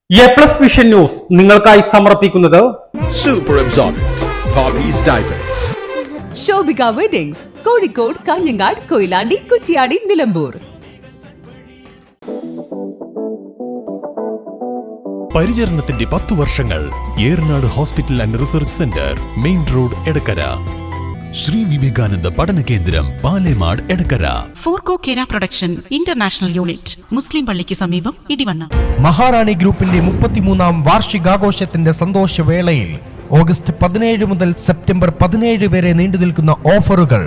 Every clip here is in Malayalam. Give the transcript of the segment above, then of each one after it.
എ+ വിഷൻ ന്യൂസ് നിങ്ങൾക്കായി സമർപ്പിക്കുന്നത് Super Absorbent Poppy's Diapers. Shobhika weddings Kozhikode, Kanhangad, Koyilandy, Kuttiady, Nilambur. പരിചരണത്തിന്റെ 10 വർഷങ്ങൾ. Eranad hospital and research centre, main road, Edakkara. Shri Vivekananda പഠന കേന്ദ്രം, പാലേമാട്, എടക്കര. ഫോർകോ കേര പ്രൊഡക്ഷൻ ഇന്റർനാഷണൽ യൂണിറ്റ്, മുസ്ലിം പള്ളിക്ക് സമീപം, ഇടിവണ്ണ. മഹാറാണി ഗ്രൂപ്പിന്റെ 33ാം വാർഷികാഘോഷത്തിന്റെ സന്തോഷവേളയിൽ ഓഗസ്റ്റ് 17 മുതൽ സെപ്റ്റംബർ 17 വരെ നീണ്ടുനിൽക്കുന്ന ഓഫറുകൾ.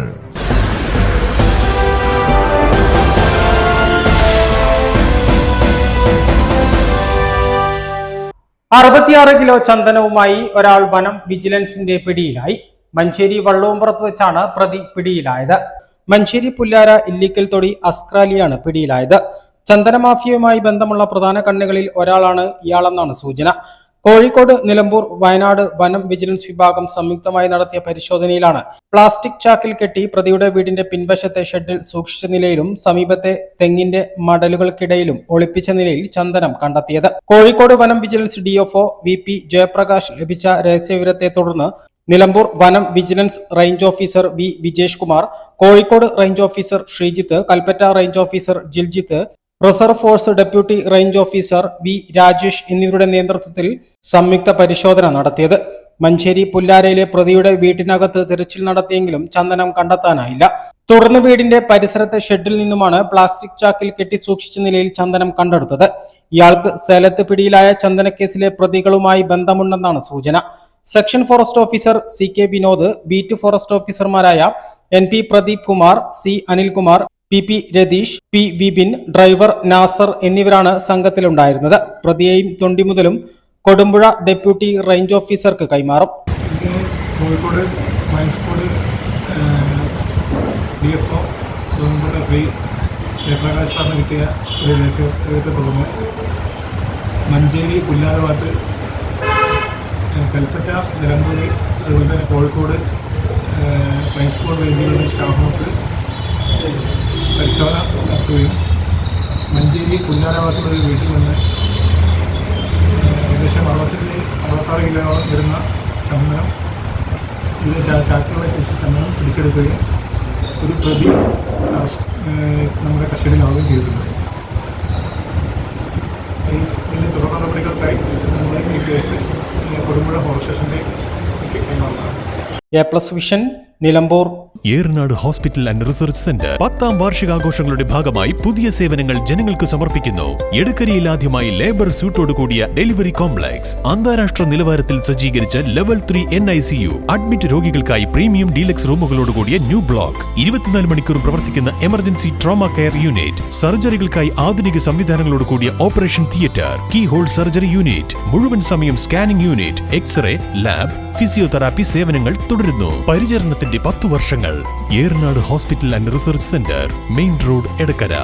66 കിലോ ചന്ദനവുമായി ഒരാൾ വനം വിജിലൻസിന്റെ പിടിയിലായി. മഞ്ചേരി വള്ളവുംപുറത്ത് വെച്ചാണ് പ്രതി പിടിയിലായത്. മഞ്ചേരി പുല്ലാര ഇല്ലിക്കൽ തൊടി അസ്ക്രാലിയാണ് പിടിയിലായത്. ചന്ദന മാഫിയയുമായി ബന്ധമുള്ള പ്രധാന കണ്ണികളിൽ ഒരാളാണ് ഇയാളെന്നാണ് സൂചന. കോഴിക്കോട്, നിലമ്പൂർ, വയനാട് വനം വിജിലൻസ് വിഭാഗം സംയുക്തമായി നടത്തിയ പരിശോധനയിലാണ് പ്ലാസ്റ്റിക് ചാക്കിൽ കെട്ടി പ്രതിയുടെ വീടിന്റെ പിൻവശത്തെ ഷെഡിൽ സൂക്ഷിച്ച നിലയിലും സമീപത്തെ തെങ്ങിന്റെ മടലുകൾക്കിടയിലും ഒളിപ്പിച്ച നിലയിൽ ചന്ദനം കണ്ടെത്തിയത്. കോഴിക്കോട് വനം വിജിലൻസ് ഡിഎഫ്ഒ VP ജയപ്രകാശ് ലഭിച്ച രഹസ്യവിവരത്തെ തുടർന്ന് നിലമ്പൂർ വനം vigilance range officer V Vijesh Kumar, Kozhikode range officer Sreejith, Kalpetta range officer Jiljith, reserve force deputy range officer V Rajesh എന്നിവരുടെ നേതൃത്വത്തിൽ സംയുക്ത പരിശോധന നടത്തിയത്. മഞ്ചേരി പുല്ലാരയിലെ പ്രതിയുടെ വീട്ടിനകത്ത് തിരച്ചിൽ നടത്തിയെങ്കിലും ചന്ദനം കണ്ടെത്താനായില്ല. തുടർന്ന് വീടിന്റെ പരിസരത്തെ ഷെഡിൽ നിന്നുമാണ് പ്ലാസ്റ്റിക് ചാക്കിൽ കെട്ടി സൂക്ഷിച്ച നിലയിൽ ചന്ദനം കണ്ടെടുത്തത്. ഇയാൾക്ക് സേലത്ത് പിടിയിലായ ചന്ദനക്കേസിലെ പ്രതികളുമായി ബന്ധമുണ്ടെന്നാണ് സൂചന. Section forest officer CK Vinod, beat forest ഓഫീസർമാരായ NP Pradeep Kumar, C Anilkumar, PP Ratheesh, P Vipin, driver Nasar എന്നിവരാണ് സംഘത്തിലുണ്ടായിരുന്നത്. പ്രതിയെയും തൊണ്ടിമുതലും കൊടുമ്പുഴ ഡെപ്യൂട്ടി റേഞ്ച് ഓഫീസർക്ക് കൈമാറും. കോഴിക്കോട് മൈൻസ്കോഡ് DFO ശ്രീ ജയപ്രകാശ് സാറിന് കിട്ടിയ ഒരു രഹസ്യത്തെ തുടർന്ന് മഞ്ചേരി പുല്ലാരഭാഗത്ത് കൽപ്പറ്റ, നിലമ്പൂർ, അതുപോലെ തന്നെ കോഴിക്കോട് മൈൻസ്കോഡ് റേഞ്ചുകളുടെ സ്റ്റാഫുകൾക്ക് പരിശോധന നടത്തുകയും മഞ്ചേരി പുല്ലാരഭാഗത്തുള്ള ഒരു വീട്ടിൽ നിന്ന് ഏകദേശം 66 കിലോയോളം വരുന്ന ചന്ദനം, ഇതിന് ചാക്കുകളെ ശേഷം ചന്ദനം പിടിച്ചെടുക്കുകയും ഒരു പ്രതി നമ്മുടെ കസ്റ്റഡിയിലാവുകയും ചെയ്തിട്ടുണ്ട്. ഇതിൻ്റെ തുടർ നടപടികൾക്കായി നമ്മുടെ ഈ കേസ് കൊടുമ്പുഴ ഫോറസ്റ്റ് സ്റ്റേഷൻ്റെ കൈമാറുന്നതാണ്. എ+ vision, Nilambur. Eranad hospital and research centre 10ാം വാർഷികാഘോഷങ്ങളുടെ ഭാഗമായി പുതിയ സേവനങ്ങൾ ജനങ്ങൾക്ക് സമർപ്പിക്കുന്നു. എടക്കരയിൽ ആദ്യമായി ലേബർ സ്യൂട്ടോട് കൂടിയ ഡെലിവറി കോംപ്ലക്സ്, അന്താരാഷ്ട്ര നിലവാരത്തിൽ സജ്ജീകരിച്ച ലെവൽ 3 NICU, അഡ്മിറ്റ് രോഗികൾക്കായി പ്രീമിയം ഡീലക്സ് റൂമുകളോട് കൂടിയ ന്യൂ ബ്ലോക്ക്, 24 മണിക്കൂർ പ്രവർത്തിക്കുന്ന എമർജൻസി ട്രോമ കെയർ യൂണിറ്റ്, സർജറികൾക്കായി ആധുനിക സംവിധാനങ്ങളോട് കൂടിയ operation theatre, key hole surgery unit, മുഴുവൻ സമയം scanning unit, x-ray, lab, physiotherapy സേവനങ്ങൾ തുടരുന്നു. പരിചരണത്തിന്റെ 10 വർഷങ്ങൾ. Eranad hospital and research centre, main road, Edakkara.